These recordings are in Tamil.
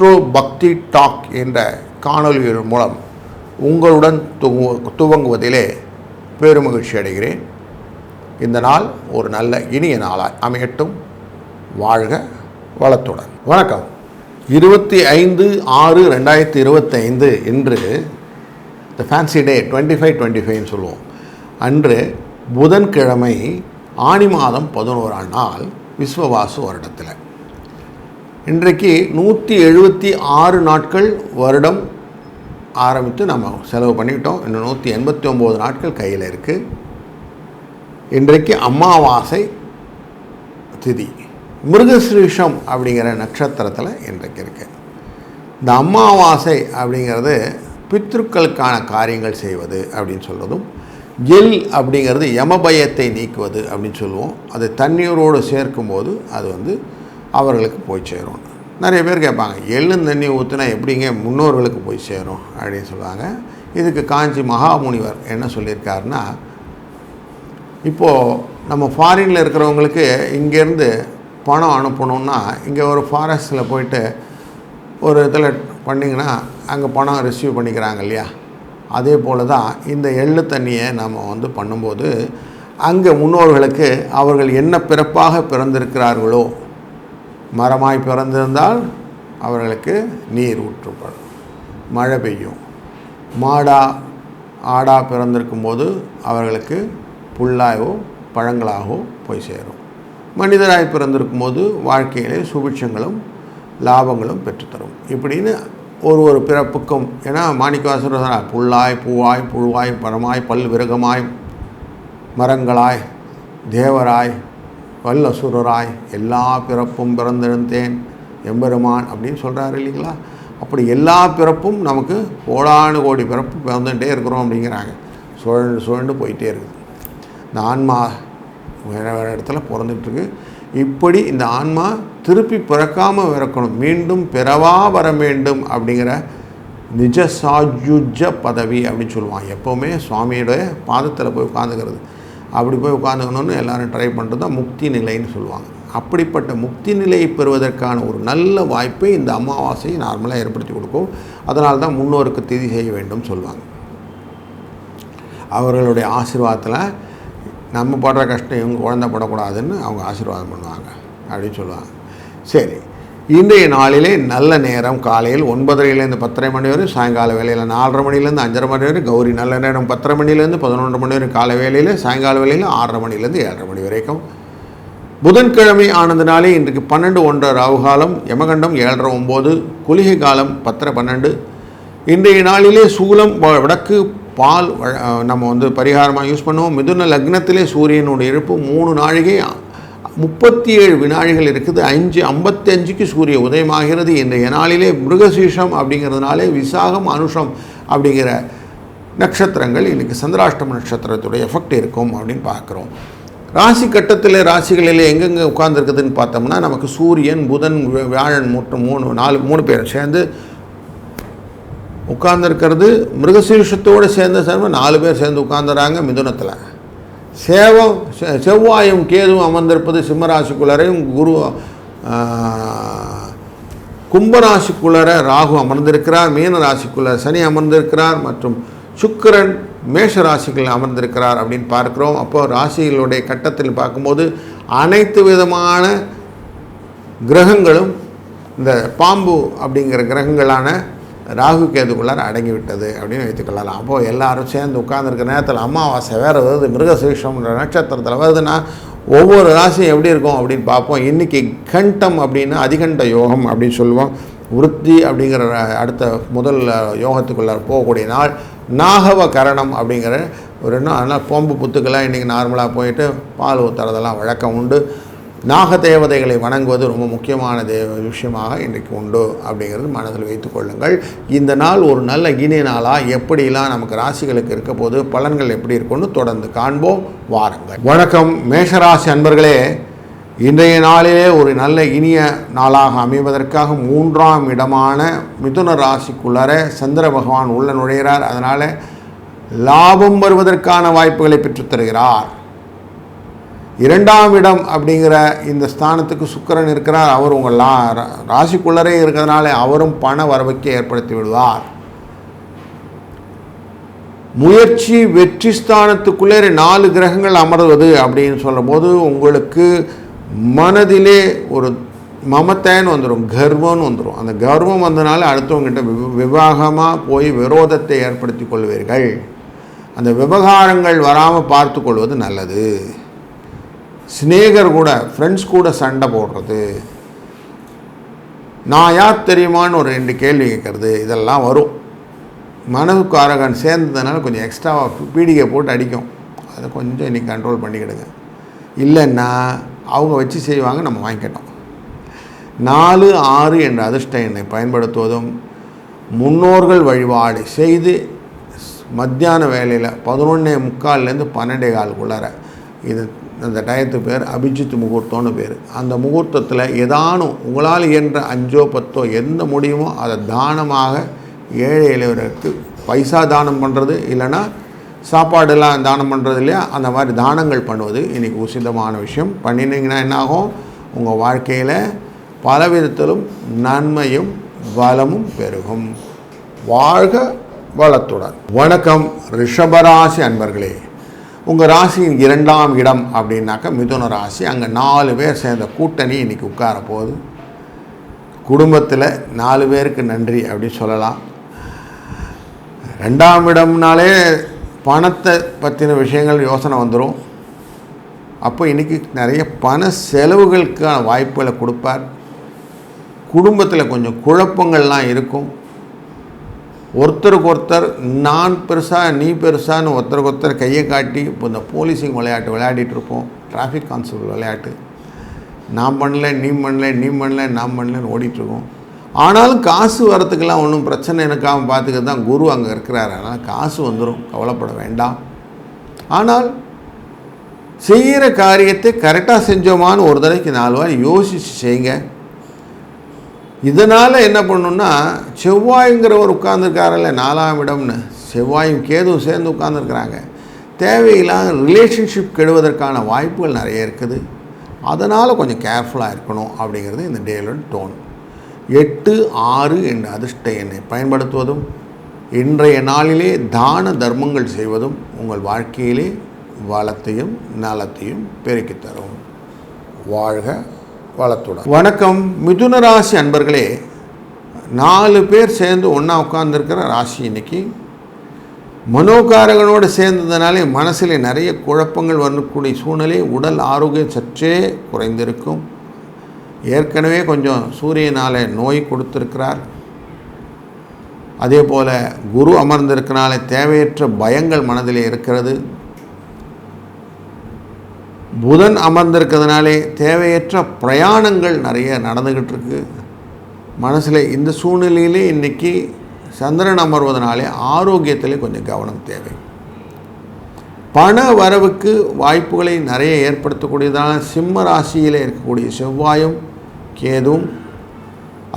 அஸ்ட்ரோ பக்தி டாக் என்ற காணொலியின் மூலம் உங்களுடன் துவங்குவதிலே பெருமகிழ்ச்சி அடைகிறேன். இந்த நாள் ஒரு நல்ல இனிய நாளாக அமையட்டும். வாழ்க வளத்துடன். வணக்கம். 25/6/2025 இன்று த ஃபேன்சி டே 25/25 சொல்லுவோம். அன்று புதன்கிழமை ஆனி மாதம் 11ஆம் நாள் விஸ்வவாசு வருடத்தில். இன்றைக்கு 176 நாட்கள் வருடம் ஆரம்பித்து நம்ம செலவு பண்ணிக்கிட்டோம். இன்னும் 189 நாட்கள் கையில் இருக்குது. இன்றைக்கு அமாவாசை திதி மிருகஸ்ரீஷம் அப்படிங்கிற நட்சத்திரத்தில் இன்றைக்கு இருக்குது. இந்த அமாவாசை அப்படிங்கிறது பித்ருக்களுக்கான காரியங்கள் செய்வது அப்படின்னு சொல்கிறதும், எல் அப்படிங்கிறது யமபயத்தை நீக்குவது அப்படின்னு சொல்லுவோம். அது தண்ணீரோடு சேர்க்கும்போது அது அவர்களுக்கு போய் சேரும். நிறைய பேர் கேட்பாங்க, எள்ளும் தண்ணி ஊற்றுனா எப்படிங்க முன்னோர்களுக்கு போய் சேரும் அப்படின்னு சொல்லுவாங்க. இதுக்கு காஞ்சி மகாமுனிவர் என்ன சொல்லியிருக்காருன்னா, இப்போது நம்ம ஃபாரினில் இருக்கிறவங்களுக்கு இங்கேருந்து பணம் அனுப்பணுன்னா இங்கே ஒரு ஃபாரஸ்ட்டில் போயிட்டு ஒரு இதில் பண்ணிங்கன்னா அங்கே பணம் ரிசீவ் பண்ணிக்கிறாங்க இல்லையா? அதே போல் தான் இந்த எள்ளு தண்ணியை நம்ம பண்ணும்போது அங்கே முன்னோர்களுக்கு அவர்கள் என்ன பிறப்பாக பிறந்திருக்கிறார்களோ, மரமாய் பிறந்திருந்தால் அவர்களுக்கு நீர் ஊற்றப்படும், மழை பெய்யும். ஆடா பிறந்திருக்கும் போது அவர்களுக்கு புல்லாகவோ பழங்களாகவோ போய் சேரும். மனிதராய் பிறந்திருக்கும் போது வாழ்க்கையிலே சுபிட்சங்களும் லாபங்களும் பெற்றுத்தரும். இப்படின்னு ஒரு பிறப்புக்கும், ஏன்னா மாணிக்கவாசகர் புல்லாய் பூவாய் புழுவாய் பரமாய் பல் விருகமாய் மரங்களாய் தேவராய் வல்லசுரராய் எல்லா பிறப்பும் பிறந்தெழுந்தேன் எம்பெருமான் அப்படின்னு சொல்கிறாரு இல்லைங்களா? அப்படி எல்லா பிறப்பும் நமக்கு கோடானு கோடி பிறப்பு பிறந்துகிட்டே இருக்கிறோம் அப்படிங்கிறாங்க. சுழண்டு போயிட்டே இருக்குது. இந்த ஆன்மா வேறு வேறு இடத்துல பிறந்துட்டுருக்கு. இப்படி இந்த ஆன்மா திருப்பி பிறக்காமல் பிறக்கணும், மீண்டும் பிறவா வர வேண்டும் அப்படிங்கிற நிஜசாயுஜ பதவி அப்படின்னு சொல்லுவாங்க. எப்போவுமே சுவாமியோடைய பாதத்தில் போய் உட்காந்துக்கிறது. அப்படி போய் உட்காந்துக்கணுன்னு எல்லோரும் ட்ரை பண்ணுறது தான் முக்தி நிலைன்னு சொல்லுவாங்க. அப்படிப்பட்ட முக்தி நிலையை பெறுவதற்கான ஒரு நல்ல வாய்ப்பை இந்த அமாவாசையை நார்மலாக ஏற்படுத்தி கொடுக்கும். அதனால தான் முன்னோருக்கு திதி செய்ய வேண்டும் சொல்லுவாங்க. அவர்களுடைய ஆசீர்வாதத்தில் நம்ம படுற கஷ்டம் இவங்க குழந்தை படக்கூடாதுன்னு அவங்க ஆசீர்வாதம் பண்ணுவாங்க அப்படின்னு சொல்லுவாங்க. சரி, இன்றைய நாளிலே நல்ல நேரம் காலையில் 9:30 10:30 மணி வரை, சாயங்கால வேலையில் 4:30 மணிலேருந்து 5:30 மணி வரை, கௌரி நல்ல நேரம் 10:30 மணிலேருந்து 11 மணி வரை காலை வேலையில், சாயங்கால வேலையில் 6:30 மணிலேருந்து 7:30 மணி வரைக்கும். புதன்கிழமை ஆனதுனாலே இன்றைக்கு 12:01 ராவுகாலம், யமகண்டம் 7:30-9, குளிகை காலம் 10:12. இன்றைய நாளிலே சூலம் வடக்கு, பால் நம்ம பரிகாரமாக யூஸ் பண்ணுவோம். மிதுன லக்னத்திலே சூரியனுடைய இருப்பு 3 நாழிகை 37 வினாடிகள் இருக்குது. 5:55க்கு சூரிய உதயமாகிறது. இன்றைய நாளிலே மிருகசீஷம் அப்படிங்கிறதுனாலே விசாகம் அனுஷம் அப்படிங்கிற நட்சத்திரங்கள் இன்றைக்கி சந்திராஷ்டம நட்சத்திரத்துடைய எஃபெக்ட் இருக்கும் அப்படின்னு பார்க்குறோம். ராசி கட்டத்தில் ராசிகளில் எங்கெங்கே உட்கார்ந்துருக்குதுன்னு பார்த்தோம்னா, நமக்கு சூரியன் புதன் வியாழன் மற்றும் 3 பேர் சேர்ந்து உட்கார்ந்துருக்கிறது. மிருகசீஷத்தோடு சேர்ந்து 4 பேர் சேர்ந்து உட்கார்ந்துறாங்க மிதுனத்தில். செவ்வாயும் கேதுவும் அமர்ந்திருப்பது சிம்மராசிக்குள்ளரையும், குரு கும்பராசிக்குள்ளர ராகு அமர்ந்திருக்கிறார், மீன ராசிக்குள்ளர சனி அமர்ந்திருக்கிறார், மற்றும் சுக்கிரன் மேஷ ராசிகளில் அமர்ந்திருக்கிறார் அப்படின்னு பார்க்குறோம். அப்போது ராசிகளுடைய கட்டத்தில் பார்க்கும்போது அனைத்து விதமான கிரகங்களும் இந்த பாம்பு அப்படிங்கிற கிரகங்களான ராகு கேதுக்குள்ளார அடங்கிவிட்டது அப்படின்னு வைத்துக்கொள்ளலாம். அப்போது எல்லாரும் சேர்ந்து உட்கார்ந்துருக்க நேரத்தில் அமாவாசை வேறு வருது, மிருகசீஷம்ன்ற நட்சத்திரத்தில் வருதுன்னா ஒவ்வொரு ராசியும் எப்படி இருக்கும் அப்படின்னு பார்ப்போம். இன்றைக்கி கண்டம் அப்படின்னா அதிகண்ட யோகம் அப்படின்னு சொல்லுவோம். விருத்தி அப்படிங்கிற அடுத்த முதல் யோகத்துக்குள்ளே போகக்கூடிய நாள். நாகவ கரணம் அப்படிங்கிற ஒரு அதனால் பாம்பு புத்துக்கெல்லாம் இன்றைக்கி நார்மலாக போயிட்டு பால் ஊற்றுறதெல்லாம் வழக்கம் உண்டு. நாக தேவதைகளை வணங்குவது ரொம்ப முக்கியமான விஷயமாக இன்றைக்கு உண்டு அப்படிங்கிறது மனதில் வைத்து கொள்ளுங்கள். இந்த நாள் ஒரு நல்ல இனிய நாளாக எப்படிலாம் நமக்கு ராசிகளுக்கு இருக்க போது பலன்கள் எப்படி இருக்குன்னு தொடர்ந்து காண்போம். வாருங்கள். வணக்கம் மேஷராசி அன்பர்களே. இன்றைய நாளிலே ஒரு நல்ல இனிய நாளாக அமைவதற்காக 3ஆம் இடமான மிதுன ராசிக்குள்ளர சந்திர பகவான் உள்ள நுழைகிறார். அதனால் லாபம் வருவதற்கான வாய்ப்புகளை பெற்றுத்தருகிறார். 2ஆம் இடம் அப்படிங்கிற இந்த ஸ்தானத்துக்கு சுக்கிரன் இருக்கிறார். அவர் உங்கள் ராசிக்குள்ளரே இருக்கிறதுனால அவரும் பண வரவுக்கு ஏற்படுத்தி விடுவார். முயற்சி வெற்றி ஸ்தானத்துக்குள்ளே 4 கிரகங்கள் அமர்வது அப்படின்னு சொல்லும்போது உங்களுக்கு மனதிலே ஒரு மமத்தைன்னு வந்துடும், கர்வம்னு வந்துடும். அந்த கர்வம் வந்தனால அடுத்தவங்ககிட்ட விவாகமாக போய் விரோதத்தை ஏற்படுத்தி கொள்வீர்கள். அந்த விவகாரங்கள் வராமல் பார்த்து கொள்வது நல்லது. ஸ்நேகர் கூட, ஃப்ரெண்ட்ஸ் கூட சண்டை போடுறது, நான் யார் தெரியுமான்னு ஒரு 2 கேள்வி கேட்குறது, இதெல்லாம் வரும். மனதுக்காரகன் சேர்ந்ததுனால கொஞ்சம் எக்ஸ்ட்ராவாக பீடிகை போட்டு அடிக்கும். அதை கொஞ்சம் இன்றைக்கி கண்ட்ரோல் பண்ணிக்கிடுங்க. இல்லைன்னா அவங்க வச்சு செய்வாங்க, நம்ம வாங்கிக்கிட்டோம். 4, 6 என்ற அதிர்ஷ்ட எண்ணை பயன்படுத்துவதும் முன்னோர்கள் வழிபாடு செய்து மத்தியான வேலையில் 11:45 12:15 இது அந்த டயத்து பேர் அபிஜித் முகூர்த்தம்னு பேர். அந்த முகூர்த்தத்தில் ஏதானும் உங்களால் இயன்ற 5 10 எந்த முடியுமோ அதை தானமாக ஏழை எளியவருக்கு பைசா தானம் பண்ணுறது, இல்லைன்னா சாப்பாடெல்லாம் தானம் பண்ணுறது இல்லையா, அந்த மாதிரி தானங்கள் பண்ணுவது இன்றைக்கி உசிதமான விஷயம். பண்ணினீங்கன்னா என்னாகும், உங்கள் வாழ்க்கையில் பலவிதத்திலும் நன்மையும் வளமும் பெருகும். வாழ்க வளத்துடன். வணக்கம் ரிஷபராசி அன்பர்களே. உங்கள் ராசியின் 2ஆம் இடம் அப்படின்னாக்கா மிதுன ராசி. அங்கே 4 பேர் சேர்ந்த கூட்டணி இன்றைக்கி உட்கார போகுது. குடும்பத்தில் 4 பேருக்கு நன்றி அப்படின்னு சொல்லலாம். 2ஆம் இடம்னாலே பணத்தை பற்றின விஷயங்கள் யோசனை வந்துடும். அப்போ இன்றைக்கி நிறைய பண செலவுகளுக்கான வாய்ப்புகளை கொடுப்பார். குடும்பத்தில் கொஞ்சம் குழப்பங்கள்லாம் இருக்கும். ஒருத்தருக்கு ஒருத்தர் நான் பெருசா நீ பெருசான்னு ஒருத்தருக்கு ஒருத்தர் கையை காட்டி இப்போ இந்த போலீசிங் விளையாட்டு விளையாடிட்டுருப்போம், டிராஃபிக் கான்ஸ்டபிள் விளையாட்டு. நான் பண்ணல நீ பண்ணல, நீ பண்ணல நான் பண்ணலன்னு ஓடிட்டுருக்கோம். ஆனாலும் காசு வரத்துக்கெல்லாம் ஒன்றும் பிரச்சனை இருக்காமல் பார்த்துக்க தான் குரு அங்கே இருக்கிறார். அதனால் காசு வந்துடும், கவலைப்பட வேண்டாம். ஆனால் செய்கிற காரியத்தை கரெக்டாக செஞ்சோமான்னு ஒரு தடவைக்கு 4 வாரம் யோசித்து செய்யுங்க. இதனால் என்ன பண்ணணுன்னா, செவ்வாய்ங்கிறவர் உட்கார்ந்துருக்காரில்ல 4ஆம் இடம்னு, செவ்வாயும் கேதுவும் சேர்ந்து உட்கார்ந்துருக்குறாங்க. தேவையில்லாத ரிலேஷன்ஷிப் கெடுவதற்கான வாய்ப்புகள் நிறைய இருக்குது. அதனால் கொஞ்சம் கேர்ஃபுல்லாக இருக்கணும் அப்படிங்கிறது இந்த டேலோட டோன். 8, 6 என்ற அதிர்ஷ்ட எண்ணை பயன்படுத்துவதும் இன்றைய நாளிலே தான தர்மங்கள் செய்வதும் உங்கள் வாழ்க்கையிலே வளத்தையும் நலத்தையும் பெருக்கித் தரும். வாழ்க வளத்துடன். வணக்கம் மிதுன ராசி அன்பர்களே. 4 பேர் சேர்ந்து ஒன்றா உட்கார்ந்துருக்கிற ராசி இன்னைக்கு. மனோகாரகனோடு சேர்ந்ததுனாலே மனசில் நிறைய குழப்பங்கள் வரக்கூடிய சூழ்நிலை. உடல் ஆரோக்கியம் சற்றே குறைந்திருக்கும். ஏற்கனவே கொஞ்சம் சூரியனால் நோய் கொடுத்துருக்கிறார். அதே போல் குரு அமர்ந்திருக்கனால தேவையற்ற பயங்கள் மனதில் இருக்கிறது. புதன் அமர்ந்திருக்கிறதுனாலே தேவையற்ற பிரயாணங்கள் நிறைய நடந்துக்கிட்டு இருக்கு மனசில். இந்த சூழ்நிலையிலே இன்றைக்கி சந்திரன் அமர்வதனாலே ஆரோக்கியத்திலே கொஞ்சம் கவனம் தேவை. பண வரவுக்கு வாய்ப்புகளை நிறைய ஏற்படுத்தக்கூடியதான சிம்ம ராசியில் இருக்கக்கூடிய செவ்வாயும் கேதுவும்,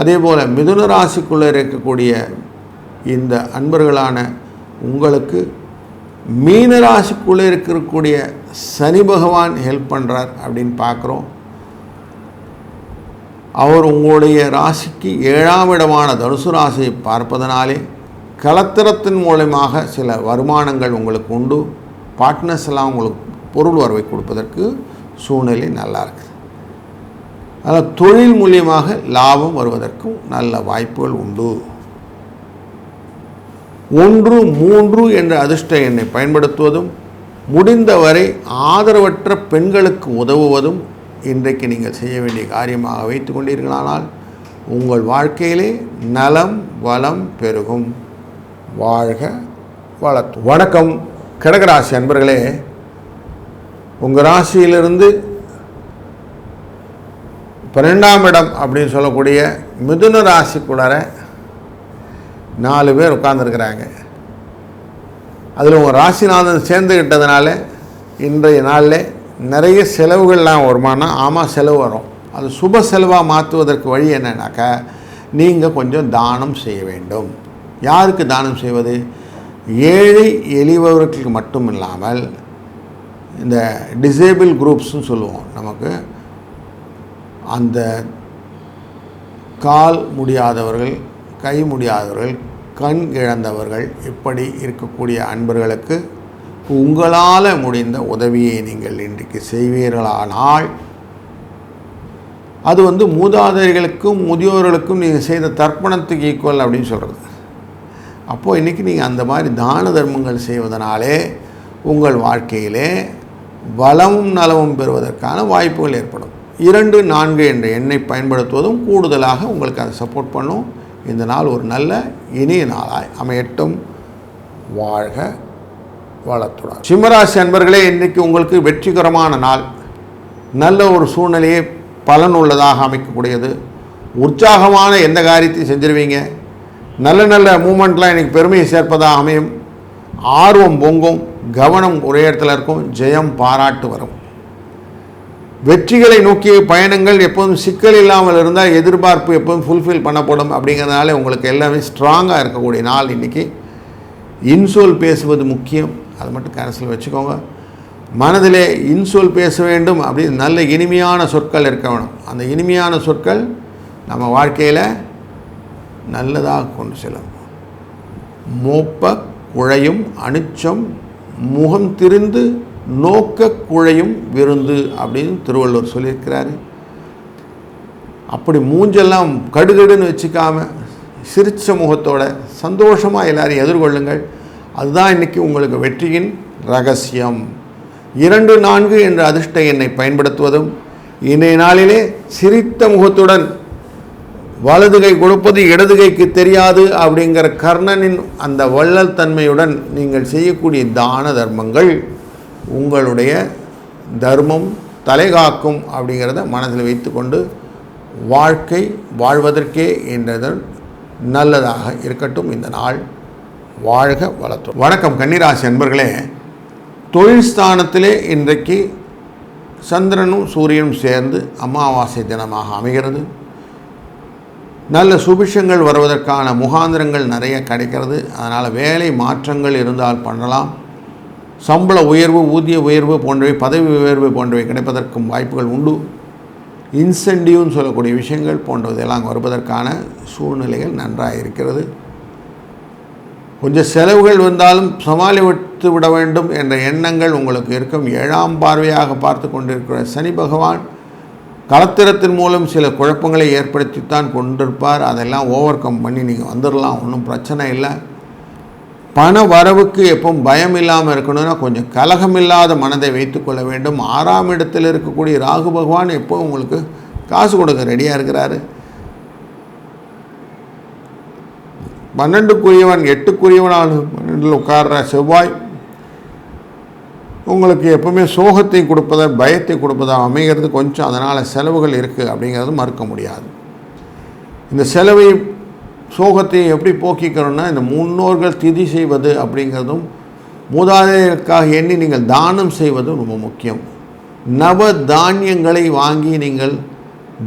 அதே போல் மிதுன ராசிக்குள்ளே இருக்கக்கூடிய இந்த அன்பர்களான உங்களுக்கு மீன ராசிக்குள்ளே இருக்கக்கூடிய சனி பகவான் ஹெல்ப் பண்ணுறார் அப்படின்னு பார்க்குறோம். அவர் உங்களுடைய ராசிக்கு 7ஆம் இடமான தனுசு ராசியை பார்ப்பதனாலே கலத்திரத்தின் மூலமாக சில வருமானங்கள் உங்களுக்கு உண்டு. பார்ட்னர்ஸ் எல்லாம் உங்களுக்கு பொருள் வரவை கொடுப்பதற்கு சூழ்நிலை நல்லா இருக்குது. அதில் தொழில் மூலியமாக லாபம் வருவதற்கும் நல்ல வாய்ப்புகள் உண்டு. 1, 3 என்ற அதிர்ஷ்ட எண்ணை பயன்படுத்துவதும் முடிந்தவரை ஆதரவற்ற பெண்களுக்கு உதவுவதும் இன்றைக்கு நீங்கள் செய்ய வேண்டிய காரியமாக வைத்து கொண்டீர்களானால் உங்கள் வாழ்க்கையிலே நலம் வளம் பெருகும். வாழ்க வளத்து. வணக்கம் கடகராசி அன்பர்களே. உங்கள் ராசியிலிருந்து 12ஆம் இடம் அப்படின்னு சொல்லக்கூடிய மிதுன ராசிக்குள்ளார 4 பேர் உட்கார்ந்துருக்கிறாங்க. அதில் உங்கள் ராசிநாதன் சேர்ந்துக்கிட்டதுனால இன்றைய நாளில் நிறைய செலவுகள்லாம் வருமானா. ஆமாம், செலவு வரும். அது சுப செலவாக மாற்றுவதற்கு வழி என்னன்னாக்கா, நீங்கள் கொஞ்சம் தானம் செய்ய வேண்டும். யாருக்கு தானம் செய்வது? ஏழை எளியவர்களுக்கு மட்டும் இல்லாமல் இந்த டிசேபிள் குரூப்ஸ்னு சொல்லுவோம். நமக்கு அந்த கால் முடியாதவர்கள், கை முடியாதவர்கள், கண் இழந்தவர்கள், இப்படி இருக்கக்கூடிய அன்பர்களுக்கு உங்களால் முடிந்த உதவியை நீங்கள் இன்றைக்கு செய்வீர்களானால் அது மூதாதையர்களுக்கும் முதியோர்களுக்கும் நீங்கள் செய்த தர்ப்பணத்துக்கு ஈக்குவல் அப்படின்னு சொல்கிறது. அப்போது இன்றைக்கி நீங்கள் அந்த மாதிரி தான தர்மங்கள் செய்வதனாலே உங்கள் வாழ்க்கையிலே வளமும் நலமும் பெறுவதற்கான வாய்ப்புகள் ஏற்படும். 2-4 என்ற எண்ணை பயன்படுத்துவதும் கூடுதலாக உங்களுக்கு அதை சப்போர்ட் பண்ணும். இந்த நாள் ஒரு நல்ல இனிய நாளாய் அமையட்டும். வாழ்க வளத்துடன். சிம்மராசி அன்பர்களே, இன்றைக்கு உங்களுக்கு வெற்றிகரமான நாள். நல்ல ஒரு சூழ்நிலையை பலனுள்ளதாக அமைக்கக்கூடியது. உற்சாகமான எந்த காரியத்தையும் செஞ்சிருவீங்க. நல்ல நல்ல மூமெண்ட்லாம் இன்றைக்கி பெருமையை சேர்ப்பதாக அமையும். ஆர்வம் பொங்கும், கவனம் ஒரே இடத்துல இருக்கும், ஜெயம் பாராட்டு வரும். வெற்றிகளை நோக்கிய பயணங்கள் எப்போதும் சிக்கல் இல்லாமல் இருந்தால் எதிர்பார்ப்பு எப்போதும் ஃபுல்ஃபில் பண்ணப்படும். அப்படிங்கிறதுனால உங்களுக்கு எல்லாமே ஸ்ட்ராங்காக இருக்கக்கூடிய நாள் இன்றைக்கி. இன்சொல் பேசுவது முக்கியம், அதை மட்டும் கனசில் வச்சுக்கோங்க. மனதிலே இன்சொல் பேச வேண்டும் அப்படின்னு நல்ல இனிமையான சொற்கள் இருக்க வேணும். அந்த இனிமையான சொற்கள் நம்ம வாழ்க்கையில் நல்லதாக கொண்டு செல்லும். மோப்ப குழையும் அனிச்சம் முகம் திரிந்து நோக்க குழையும் விருந்து அப்படின்னு திருவள்ளுவர் சொல்லியிருக்கிறாரு. அப்படி மூஞ்செல்லாம் கடுகடுன்னு வச்சுக்காம சிரிச்ச முகத்தோட சந்தோஷமாக எல்லாரையும் எதிர்கொள்ளுங்கள். அதுதான் இன்றைக்கி உங்களுக்கு வெற்றியின் ரகசியம். 2-4 என்ற அதிர்ஷ்ட எண்ணை பயன்படுத்துவதும், இன்றைய நாளிலே சிரித்த முகத்துடன் வலது கை கொடுப்பது இடது கைக்கு தெரியாது அப்படிங்கிற கர்ணனின் அந்த வள்ளல் தன்மையுடன் நீங்கள் செய்யக்கூடிய தான தர்மங்கள் உங்களுடைய தர்மம் தலைகாக்கும் அப்படிங்கிறத மனதில் வைத்துக்கொண்டு வாழ்க்கை வாழ்வதற்கே என்றதன் நல்லதாக இருக்கட்டும். இந்த நாள் வாழ்க வளத்துடன். வணக்கம் கன்னிராசி அன்பர்களே, தொழில் ஸ்தானத்திலே இன்றைக்கு சந்திரனும் சூரியனும் சேர்ந்து அமாவாசை தினமாக அமைகிறது. நல்ல சுபிஷங்கள் வருவதற்கான முகாந்திரங்கள் நிறைய கிடைக்கிறது. அதனால் வேலை மாற்றங்கள் இருந்தால் பண்ணலாம். சம்பள உயர்வு, ஊதிய உயர்வு போன்றவை, பதவி உயர்வு போன்றவை கிடைப்பதற்கும் வாய்ப்புகள் உண்டு. இன்சென்டிவ்னு சொல்லக்கூடிய விஷயங்கள் போன்றதெல்லாம் வருவதற்கான சூழ்நிலைகள் நன்றாக இருக்கிறது. கொஞ்சம் செலவுகள் வந்தாலும் சமாளித்து விட வேண்டும் என்ற எண்ணங்கள் உங்களுக்கு இருக்கும். 7ஆம் பார்வையாக பார்த்து கொண்டிருக்கிற சனி பகவான் களத்திரத்தின் மூலம் சில குழப்பங்களை ஏற்படுத்தித்தான் கொண்டிருப்பார். அதெல்லாம் ஓவர் கம் பண்ணி நீங்கள் வந்துடலாம், ஒன்றும் பிரச்சனை இல்லை. பண வரவுக்கு எப்பவும் பயம் இல்லாமல் இருக்கணும்னா கொஞ்சம் கலகமில்லாத மனதை வைத்துக்கொள்ள வேண்டும். 6ஆம் இடத்தில் இருக்கக்கூடிய ராகு பகவான் எப்போ உங்களுக்கு காசு கொடுக்க ரெடியாக இருக்கிறாரு. 12க்குரியவன் 8க்குரியவனான 12 உட்கார்ற செவ்வாய் உங்களுக்கு எப்பவுமே சோகத்தை கொடுப்பதா பயத்தை கொடுப்பதா அமைகிறது. கொஞ்சம் அதனால் செலவுகள் இருக்குது அப்படிங்கிறது மறுக்க முடியாது. இந்த செலவை சோகத்தையும் எப்படி போக்கிக்கிறோன்னா, இந்த முன்னோர்கள் திதி செய்வது அப்படிங்கிறதும் மூதாதையர்களுக்காக எண்ணி நீங்கள் தானம் செய்வதும் ரொம்ப முக்கியம். நவ தானியங்களை வாங்கி நீங்கள்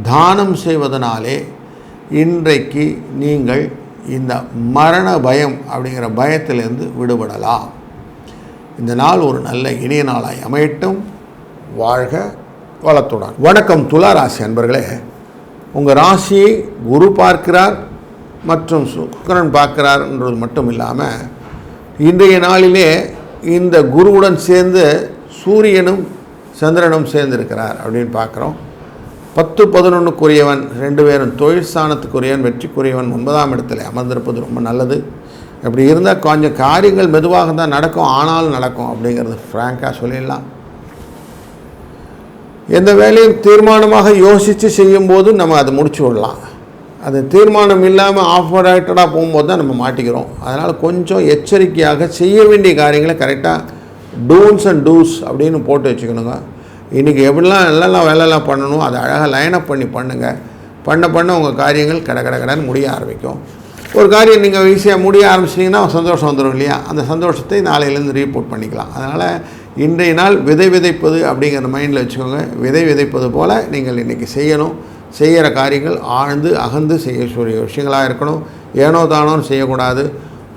தானம் செய்வதனாலே இன்றைக்கு நீங்கள் இந்த மரண பயம் அப்படிங்கிற பயத்திலிருந்து விடுபடலாம். இந்த நாள் ஒரு நல்ல இனிய நாளாய் அமையட்டும். வாழ்க வளத்துடன். வணக்கம் துலா ராசி அன்பர்களே, உங்கள் ராசியை குரு பார்க்கிறார் மற்றும் சுக்கிரன் பார்க்கிறார்ன்றது மட்டும் இல்லாமல் இன்றைய நாளிலே இந்த குருவுடன் சேர்ந்து சூரியனும் சந்திரனும் சேர்ந்திருக்கிறார் அப்படின்னு பார்க்குறோம். 10-11க்குரியவன் 2 பேரும் தொழில் ஸ்தானத்துக்குரியவன் வெற்றிக்குரியவன் 9ஆம் இடத்துல அமர்ந்திருப்பது ரொம்ப நல்லது. அப்படி இருந்தால் கொஞ்சம் காரியங்கள் மெதுவாக தான் நடக்கும், ஆனாலும் நடக்கும் அப்படிங்கிறது ஃப்ராங்காக சொல்லிடலாம். எந்த வேலையும் தீர்மானமாக யோசித்து செய்யும்போது நம்ம அதை முடிச்சு விடலாம். அது தீர்மானம் இல்லாமல் ஆஃபரேட்டடாக போகும்போது தான் நம்ம மாட்டிக்கிறோம். அதனால் கொஞ்சம் எச்சரிக்கையாக செய்ய வேண்டிய காரியங்களை கரெக்டாக டூன்ஸ் அண்ட் டூஸ் அப்படின்னு போட்டு வச்சுக்கணுங்க. இன்றைக்கி எப்படிலாம் எல்லாம் வேலையெல்லாம் பண்ணணும் அதை அழகாக லைனப் பண்ணி பண்ணுங்கள். பண்ண உங்கள் காரியங்கள் கடன் முடிய ஆரம்பிக்கும். ஒரு காரியம் நீங்கள் ஈஸியாக முடிய ஆரம்பிச்சிட்டிங்கன்னா சந்தோஷம் வந்துடும் இல்லையா? அந்த சந்தோஷத்தை நாளையிலேருந்து ரீபோர்ட் பண்ணிக்கலாம். அதனால் இன்றைய நாள் விதைப்பது அப்படிங்கிற மைண்டில் வச்சுக்கோங்க. விதைப்பது போல் நீங்கள் இன்றைக்கி செய்யணும். செய்கிற காரியங்கள் ஆழ்ந்து அகந்து செய்யக்கூடிய விஷயங்களாக இருக்கணும். ஏனோ தானோன்னு செய்யக்கூடாது,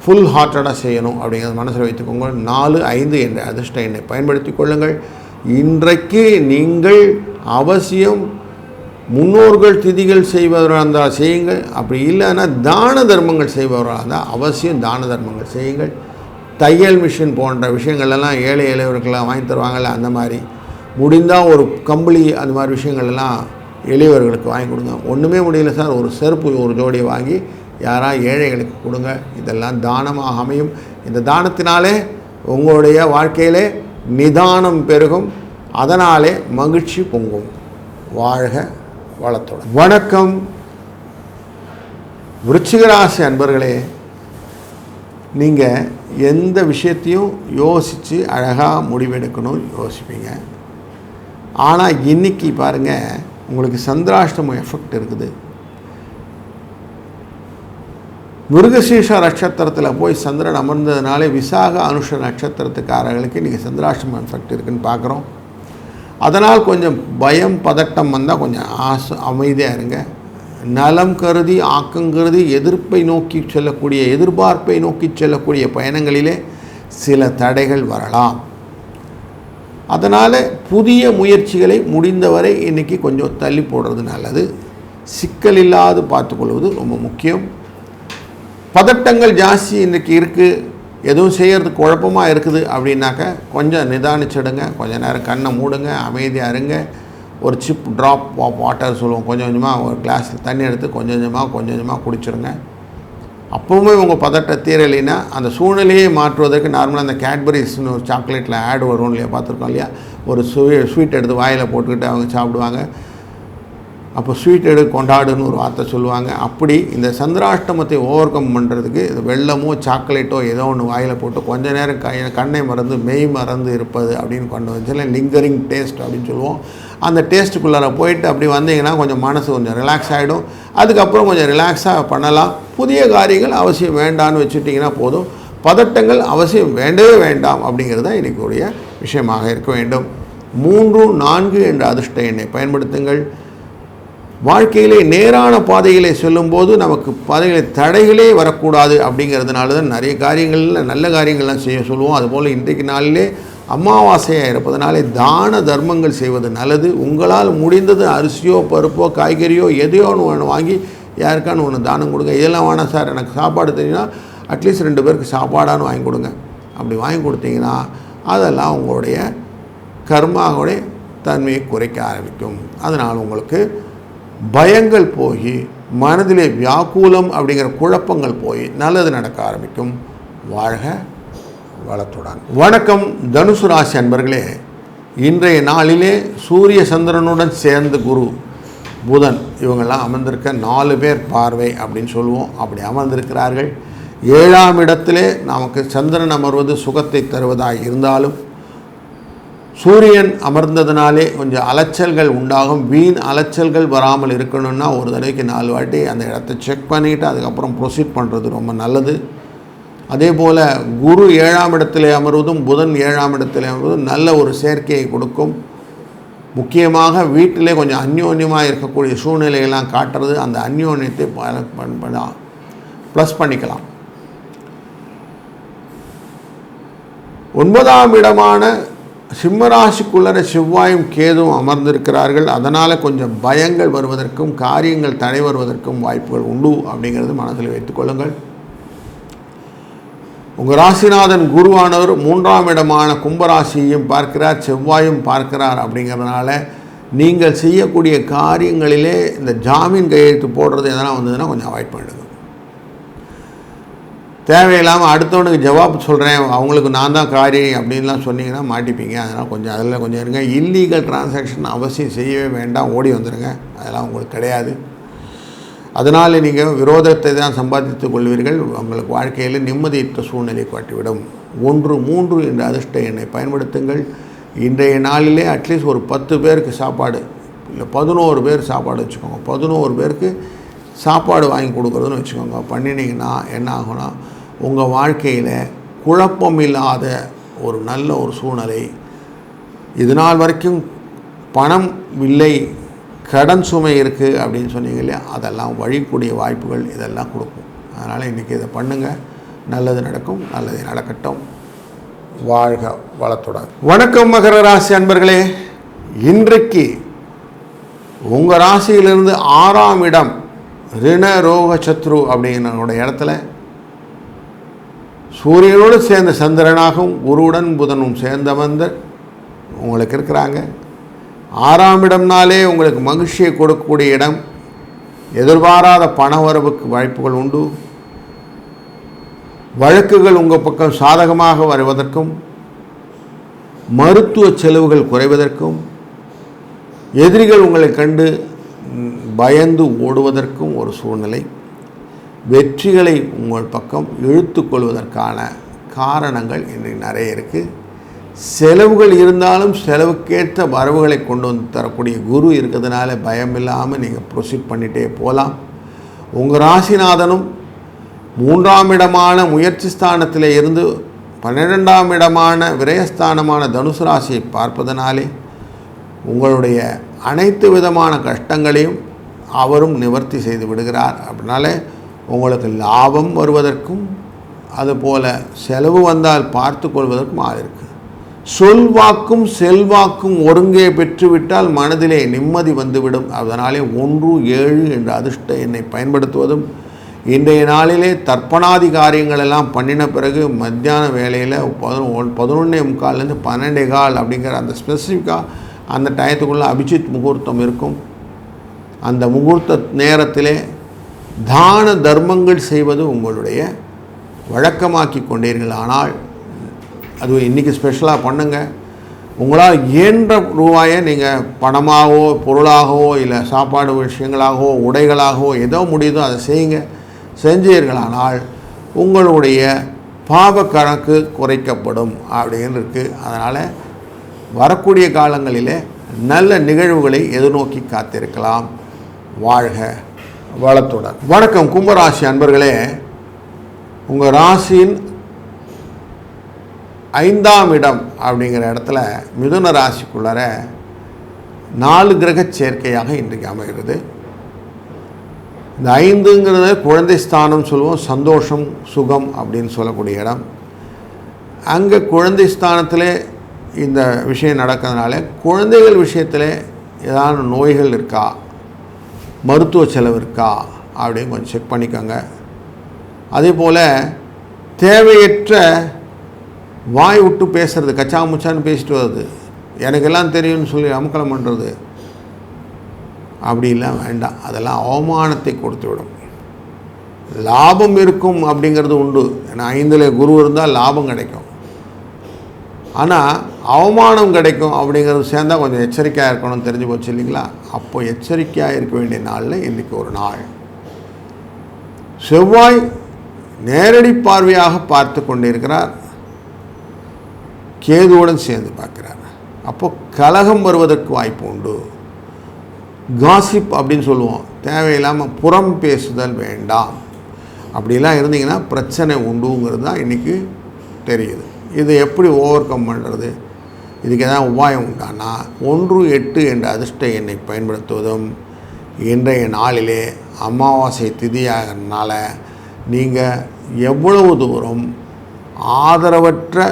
ஃபுல் ஹார்ட்டடாக செய்யணும் அப்படிங்கிறத மனசில் வைத்துக்கோங்க. 4-5 என்ற அதிர்ஷ்ட எண்ணை பயன்படுத்தி கொள்ளுங்கள். இன்றைக்கு நீங்கள் அவசியம் முன்னோர்கள் திதிகள் செய்பவராக இருந்தால் செய்யுங்கள். அப்படி இல்லைன்னா தான தர்மங்கள் செய்பவராக இருந்தால் அவசியம் தான தர்மங்கள் செய்யுங்கள். தையல் மிஷின் போன்ற விஷயங்கள்லாம் ஏழை எளியவர்களெலாம் வாங்கி தருவாங்கள்ல, அந்த மாதிரி முடிந்தால் ஒரு கம்பளி அந்த மாதிரி விஷயங்கள்லாம் எளியவர்களுக்கு வாங்கி கொடுங்க. ஒன்றுமே முடியல சார், ஒரு செருப்பு ஒரு ஜோடியை வாங்கி யாராக ஏழைகளுக்கு கொடுங்க. இதெல்லாம் தானமாக அமையும். இந்த தானத்தினாலே உங்களுடைய வாழ்க்கையிலே நிதானம் பெருகும், அதனாலே மகிழ்ச்சி பொங்கும். வாழ்க வளத்துடன். வணக்கம் விருச்சிக ராசி அன்பர்களே. நீங்கள் எந்த விஷயத்தையும் யோசித்து அழகாக முடிவெடுக்கணும் யோசிப்பீங்க. ஆனால் இன்றைக்கி பாருங்கள், உங்களுக்கு சந்திராஷ்டமம் எஃபெக்ட் இருக்குது. மிருகசீஷ நட்சத்திரத்தில் போய் சந்திரன் அமர்ந்ததுனாலே விசாக அனுஷ நட்சத்திரத்துக்காரர்களுக்கு இன்றைக்கி சந்திராஷ்டமம் எஃபெக்ட் இருக்குதுன்னு பார்க்குறோம். அதனால் கொஞ்சம் பயம் பதட்டம் வந்தால் கொஞ்சம் அமைதியாக இருங்க. நலம் கருதி ஆக்கம் கருதி எதிர்ப்பை நோக்கி செல்லக்கூடிய எதிர்பார்ப்பை நோக்கி செல்லக்கூடிய பயணங்களிலே சில தடைகள் வரலாம். அதனால் புதிய முயற்சிகளை முடிந்தவரை இன்றைக்கி கொஞ்சம் தள்ளி போடுறது நல்லது. சிக்கல் இல்லாது பார்த்துக்கொள்வது ரொம்ப முக்கியம். பதட்டங்கள் ஜாஸ்தி இன்றைக்கி இருக்குது, எதுவும் செய்கிறதுக்கு குழப்பமாக இருக்குது அப்படின்னாக்க கொஞ்சம் நிதானிச்சிடுங்க. கொஞ்சம் நேரம் கண்ணை மூடுங்க, அமைதியாக இருங்க. ஒரு சிப் ட்ராப் ஆஃப் வாட்டர் சொல்லுவோம், கொஞ்சம் கொஞ்சமாக ஒரு கிளாஸில் தண்ணி எடுத்து கொஞ்சம் கொஞ்சமாக குடிச்சிருங்க. அப்போவுமே உங்கள் பதட்டம் தீரலைன்னா அந்த சூழ்நிலையை மாற்றுவதற்கு நார்மலாக அந்த கேட்பரிஸ்னு ஒரு சாக்லேட்டில் ஆட் வரும் இல்லையா, பார்த்துருக்கோம் இல்லையா, ஒரு ஸ்வீட் எடுத்து வாயில் போட்டுக்கிட்டு அவங்க சாப்பிடுவாங்க. அப்போ ஸ்வீட் எடுத்து கொண்டாடுன்னு ஒரு வார்த்தை சொல்லுவாங்க. அப்படி இந்த சந்திராஷ்டமத்தை ஓவர் கம் பண்ணுறதுக்கு வெள்ளமோ சாக்லேட்டோ ஏதோ ஒன்று வாயில் போட்டு கொஞ்ச நேரம் கண்ணை மறந்து மெய் மறந்து இருப்பது அப்படின்னு கொண்டு வச்சு லிங்கரிங் டேஸ்ட் அப்படின்னு சொல்லுவோம். அந்த டேஸ்ட்டுக்குள்ளார போயிட்டு அப்படி வந்தீங்கன்னா கொஞ்சம் மனசு கொஞ்சம் ரிலாக்ஸ் ஆகிடும். அதுக்கப்புறம் கொஞ்சம் ரிலாக்ஸாக பண்ணலாம். புதிய காரியங்கள் அவசியம் வேண்டான்னு வச்சுட்டிங்கன்னா போதும். பதட்டங்கள் அவசியம் வேண்டவே வேண்டாம் அப்படிங்கிறது தான் இன்றைக்குரிய விஷயமாக இருக்க வேண்டும். 3, 4 என்ற அதிர்ஷ்ட எண்ணை பயன்படுத்துங்கள். வாழ்க்கையிலே நேரான பாதைகளை சொல்லும்போது நமக்கு பாதைகளை தடைகளே வரக்கூடாது. அப்படிங்கிறதுனால தான் நிறைய காரியங்களில் நல்ல காரியங்கள்லாம் செய்ய சொல்லுவோம். அதுபோல் இன்றைக்கு நாளிலே அமாவாசையாக இருப்பதனாலே தான தர்மங்கள் செய்வது நல்லது. உங்களால் முடிந்தது அரிசியோ பருப்போ காய்கறியோ எதையோ ஒன்று வாங்கி யாருக்கான்னு ஒன்று தானம் கொடுங்க. இதெல்லாம் வேணாம் சார், எனக்கு சாப்பாடு தெரியும்னா அட்லீஸ்ட் 2 பேருக்கு சாப்பாடானு வாங்கி கொடுங்க. அப்படி வாங்கி கொடுத்தீங்கன்னா அதெல்லாம் உங்களுடைய கர்மாவுடைய தன்மையை குறைக்க ஆரம்பிக்கும். அதனால் உங்களுக்கு பயங்கள் போய் மனதிலே வியாக்குலம் அப்படிங்கிற குழப்பங்கள் போய் நல்லது நடக்க ஆரம்பிக்கும். வாழ்க வளத்துடன். வணக்கம் தனுசு ராசி அன்பர்களே. இன்றைய நாளிலே சூரிய சந்திரனுடன் சேர்ந்து குரு புதன் இவங்கெல்லாம் அமர்ந்திருக்க 4 பேர் பார்வை அப்படின்னு சொல்லுவோம். அப்படி அமர்ந்திருக்கிறார்கள். 7ஆம் இடத்திலே நமக்கு சந்திரன் அமர்வது சுகத்தை தருவதாக இருந்தாலும் சூரியன் அமர்ந்ததுனாலே கொஞ்சம் அலைச்சல்கள் உண்டாகும். வீண் அலைச்சல்கள் வராமல் இருக்கணும்னா ஒரு தடவைக்கு 4 வாட்டி அந்த இடத்த செக் பண்ணிவிட்டு அதுக்கப்புறம் ப்ரொசீட் பண்ணுறது ரொம்ப நல்லது. அதே போல் குரு 7ஆம் இடத்திலே அமர்வதும் புதன் 7ஆம் இடத்திலே அமர்வதும் நல்ல ஒரு சேர்க்கையை கொடுக்கும். முக்கியமாக வீட்டிலே கொஞ்சம் அந்யோன்யமாக இருக்கக்கூடிய சூழ்நிலைகள்லாம் காட்டுறது, அந்த அந்யோன்யத்தை ப்ளஸ் பண்ணிக்கலாம். 9ஆம் இடமான சிம்மராசிக்குள்ளர செவ்வாயும் கேதுவும் அமர்ந்திருக்கிறார்கள். அதனால் கொஞ்சம் பயங்கள் வருவதற்கும் காரியங்கள் தடை வருவதற்கும் வாய்ப்புகள் உண்டு அப்படிங்கிறது மனதில் வைத்துக்கொள்ளுங்கள். உங்கள் ராசிநாதன் குருவானவர் 3ஆம் இடமான கும்பராசியையும் பார்க்கிறார், செவ்வாயும் பார்க்கிறார். அப்படிங்கிறதுனால நீங்கள் செய்யக்கூடிய காரியங்களிலே இந்த ஜாமீன் கையெழுத்து போடுறது எதனா வந்ததுன்னா கொஞ்சம் அவாய்ட் பண்ணிடுங்க. தேவையில்லாமல் அடுத்தவனுக்கு ஜவாப் சொல்கிறேன், அவங்களுக்கு நான் தான் காரியம் அப்படின்லாம் சொன்னீங்கன்னா மாட்டிப்பீங்க. அதனால் கொஞ்சம் அதில் கொஞ்சம் இருங்க. இல்லீகல் டிரான்சாக்ஷன் அவசியம் செய்யவே வேண்டாம், ஓடி வந்துடுங்க. அதெல்லாம் உங்களுக்கு கிடையாது. அதனால் நீங்கள் விரோதத்தை தான் சம்பாதித்து கொள்வீர்கள். உங்களுக்கு வாழ்க்கையில் நிம்மதியற்ற சூழ்நிலை காட்டிவிடும். 1, 3 என்ற அதிர்ஷ்ட எண்ணை பயன்படுத்துங்கள். இன்றைய நாளிலே அட்லீஸ்ட் ஒரு 10 பேருக்கு சாப்பாடு, இல்லை 11 பேர் சாப்பாடு வச்சுக்கோங்க. 11 பேருக்கு சாப்பாடு வாங்கி கொடுக்குறதுன்னு வச்சுக்கோங்க. பண்ணினீங்கன்னா என்ன ஆகும்னா உங்கள் வாழ்க்கையில் குழப்பம் இல்லாத ஒரு நல்ல ஒரு சூழ்நிலை. இது நாள் வரைக்கும் பணம் இல்லை, கடன் சுமை இருக்குது அப்படின்னு சொன்னீங்க இல்லையா, அதெல்லாம் வழிக்கூடிய வாய்ப்புகள் இதெல்லாம் கொடுக்கும். அதனால் இன்றைக்கி இதை பண்ணுங்கள், நல்லது நடக்கும், நல்லது நடக்கட்டும். வாழ்க வளத்துடன். வணக்கம் மகர ராசி அன்பர்களே. இன்றைக்கு உங்கள் ராசியிலிருந்து 6ஆம் இடம் ரிண ரோக சத்ரு அப்படிங்கிற இடத்துல சூரியனோடு சேர்ந்த சந்திரனாகவும் குருவுடன் புதனும் சேர்ந்தவந்த உங்களுக்கு இருக்கிறாங்க. 6ஆம் இடம்னாலே உங்களுக்கு மகிழ்ச்சியை கொடுக்கக்கூடிய இடம். எதிர்பாராத பண வரவுக்கு வாய்ப்புகள் உண்டு. வழக்குகள் உங்கள் பக்கம் சாதகமாக வருவதற்கும், மருத்துவ செலவுகள் குறைவதற்கும், எதிரிகள் உங்களை கண்டு பயந்து ஓடுவதற்கும் ஒரு சூழ்நிலை. வெற்றிகளை உங்கள் பக்கம் இழுத்து கொள்வதற்கான காரணங்கள் இன்றைக்கு நிறைய இருக்குது. செலவுகள் இருந்தாலும் செலவுக்கேற்ற வரவுகளை கொண்டு வந்து தரக்கூடிய குரு இருக்கிறதுனால பயம் இல்லாமல் நீங்கள் ப்ரொசீட் பண்ணிகிட்டே போகலாம். உங்கள் ராசிநாதனும் 3ஆம் இடமான முயற்சி ஸ்தானத்தில் இருந்து 12ஆம் இடமான விரயஸ்தானமான தனுசு ராசியை பார்ப்பதனாலே உங்களுடைய அனைத்து விதமான கஷ்டங்களையும் அவரும் நிவர்த்தி செய்து விடுகிறார். அப்படினால உங்களுக்கு லாபம் வருவதற்கும் அதுபோல் செலவு வந்தால் பார்த்து கொள்வதற்கும் ஆயிருக்கு. சொல்வாக்கும் செல்வாக்கும் ஒருங்கே பெற்றுவிட்டால் மனதிலே நிம்மதி வந்துவிடும். அதனாலே 1 7 என்ற அதிர்ஷ்ட எண்ணை பயன்படுத்துவதும், இன்றைய நாளிலே தர்ப்பணாதி காரியங்கள் எல்லாம் பண்ணின பிறகு மத்தியான வேலையில் 11:45 12:15 அப்படிங்கிற அந்த ஸ்பெசிஃபிக்காக அந்த டயத்துக்குள்ளே அபிஜித் முகூர்த்தம் இருக்கும். அந்த முகூர்த்த நேரத்திலே தான தர்மங்கள் செய்வது உங்களுடைய வழக்கமாக்கி கொண்டீர்கள். ஆனால் அது இன்றைக்கி ஸ்பெஷலாக பண்ணுங்கள். உங்களால் இயன்ற ரூபாயை நீங்கள் பணமாகவோ பொருளாகவோ இல்லை சாப்பாடு விஷயங்களாகவோ உடைகளாகவோ ஏதோ முடியுதோ அதை செய்யுங்க. செஞ்சீர்களானால் உங்களுடைய பாவ கணக்கு குறைக்கப்படும் அப்படின்னு இருக்குது. அதனால் வரக்கூடிய காலங்களிலே நல்ல நிகழ்வுகளை எதிர்நோக்கி காத்திருக்கலாம். வாழ்க வளத்துடன். வணக்கம் கும்பராசி அன்பர்களே. உங்கள் ராசியின் 5ஆம் இடம் அப்படிங்கிற இடத்துல மிதுன ராசிக்குள்ளார 4 கிரக சேர்க்கையாக இன்றைக்கு அமைகிறது. இந்த 5ங்கிறத குழந்தை ஸ்தானம் சொல்லுவோம், சந்தோஷம் சுகம் அப்படின்னு சொல்லக்கூடிய இடம். அங்கே குழந்தை ஸ்தானத்தில் இந்த விஷயம் நடக்கிறதுனால குழந்தைகள் விஷயத்தில் ஏதாவது நோய்கள் இருக்கா, மருத்துவ செலவு இருக்கா அப்படின்னு கொஞ்சம் செக் பண்ணிக்கோங்க. அதே போல் தேவையற்ற வாய் விட்டு பேசுகிறது, கச்சா முச்சான்னு பேசிட்டு வருது, எனக்கெல்லாம் தெரியும்னு சொல்லி அமக்கலம் பண்ணுறது, அப்படிலாம் வேண்டாம். அதெல்லாம் அவமானத்தை கொடுத்து விடும். லாபம் இருக்கும் அப்படிங்கிறது உண்டு. ஏன்னா 5ல் குரு இருந்தால் லாபம் கிடைக்கும். ஆனால் அவமானம் கிடைக்கும் அப்படிங்கிறது சேர்ந்தால் கொஞ்சம் எச்சரிக்கையாக இருக்கணும்னு தெரிஞ்சு போச்சு இல்லைங்களா? அப்போ எச்சரிக்கையாக இருக்க வேண்டிய நாளில் இன்றைக்கி ஒரு நாள். செவ்வாய் நேரடி பார்வையாக பார்த்து கொண்டிருக்கிறார், கேதுவுடன் சேர்ந்து பார்க்குறார். அப்போ கலகம் வருவதற்கு வாய்ப்பு உண்டு. காசிப் அப்படின்னு சொல்லுவோம், தேவையில்லாமல் புறம் பேசுதல் வேண்டாம். அப்படிலாம் இருந்தீங்கன்னா பிரச்சனை உண்டுங்கிறது தான் இன்றைக்கி தெரியுது. இது எப்படி ஓவர் கம் பண்ணுறது, இதுக்கு எதாவது உபாயம் உண்டானா 1 8 என்ற அதிர்ஷ்ட எண்ணை பயன்படுத்துவதும், இன்றைய நாளிலே அமாவாசை திதியாகிறதுனால நீங்கள் எவ்வளவு தூரம் ஆதரவற்ற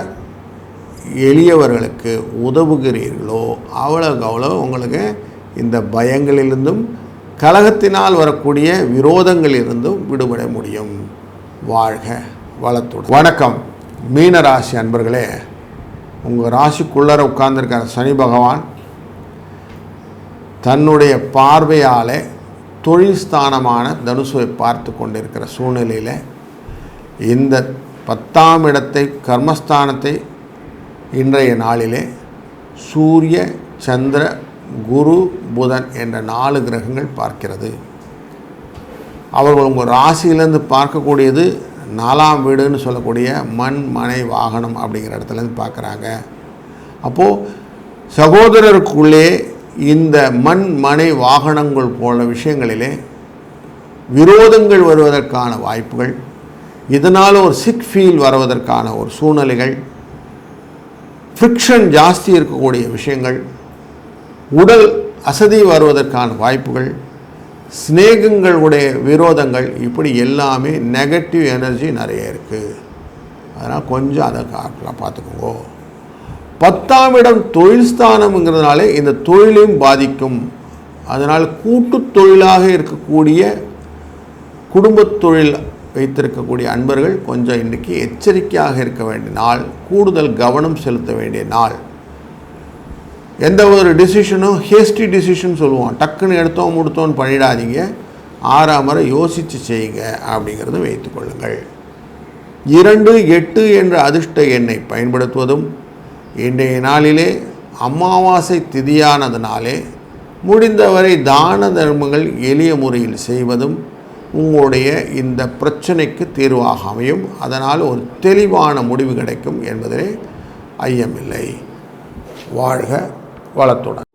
எளியவர்களுக்கு உதவுகிறீர்களோ அவ்வளோ உங்களுக்கு இந்த பயங்களிலிருந்தும் கலகத்தினால் வரக்கூடிய விரோதங்களிலிருந்தும் விடுபட முடியும். வாழ்க வளத்துடன். வணக்கம் மீனராசி அன்பர்களே. உங்கள் ராசிக்குள்ளர உட்கார்ந்துருக்கிற சனி பகவான் தன்னுடைய பார்வையால் தொழில் ஸ்தானமான தனுசுவை பார்த்து கொண்டிருக்கிற சூழ்நிலையில் இந்த 10ஆம் இடத்தை கர்மஸ்தானத்தை இன்றைய நாளிலே சூரிய சந்திர குரு புதன் என்ற 4 கிரகங்கள் பார்க்கிறது. அவர்கள் உங்கள் ராசியிலேருந்து பார்க்கக்கூடியது 4ஆம் வீடுன்னு சொல்லக்கூடிய மண் மனை வாகனம் அப்படிங்கிற இடத்துலேருந்து பார்க்குறாங்க. அப்போது சகோதரருக்குள்ளே இந்த மண் மனை வாகனங்கள் போல விஷயங்களிலே விரோதங்கள் வருவதற்கான வாய்ப்புகள், இதனால் ஒரு சிக் ஃபீல் வருவதற்கான ஒரு சூழ்நிலைகள், ஃப்ரிக்ஷன் ஜாஸ்தி இருக்கக்கூடிய விஷயங்கள், உடல் அசதி வருவதற்கான வாய்ப்புகள், சிநேகங்களுடைய விரோதங்கள், இப்படி எல்லாமே நெகட்டிவ் எனர்ஜி நிறைய இருக்குது. அதனால் கொஞ்சம் அதை காட்டலாம் பார்த்துக்கோங்க. 10ஆம் இடம் தொழில் ஸ்தானம்ங்கிறதுனால இந்த தொழிலையும் பாதிக்கும். அதனால் கூட்டு தொழிலாக இருக்கக்கூடிய குடும்பத் தொழில் வைத்திருக்கக்கூடிய அன்பர்கள் கொஞ்சம் இன்றைக்கி எச்சரிக்கையாக இருக்க வேண்டிய நாள், கூடுதல் கவனம் செலுத்த வேண்டிய நாள். எந்த ஒரு டிசிஷனும் ஹேஸ்டி டிசிஷன் சொல்லுவோம், டக்குன்னு எடுத்தோம் முடித்தோன்னு பண்ணிடாதீங்க, 6ஆம் முறை யோசித்து செய்யுங்க அப்படிங்கிறத வைத்துக்கொள்ளுங்கள். 2, 8 என்ற அதிர்ஷ்ட எண்ணை பயன்படுத்துவதும் இன்றைய நாளிலே அமாவாசை திதியானதுனாலே முடிந்தவரை தான தர்மங்கள் எளிய முறையில் செய்வதும் உங்களுடைய இந்த பிரச்சனைக்கு தீர்வாக அமையும். அதனால் ஒரு தெளிவான முடிவு கிடைக்கும் என்பதிலே ஐயமில்லை. வாழ்க வளத்துடன்.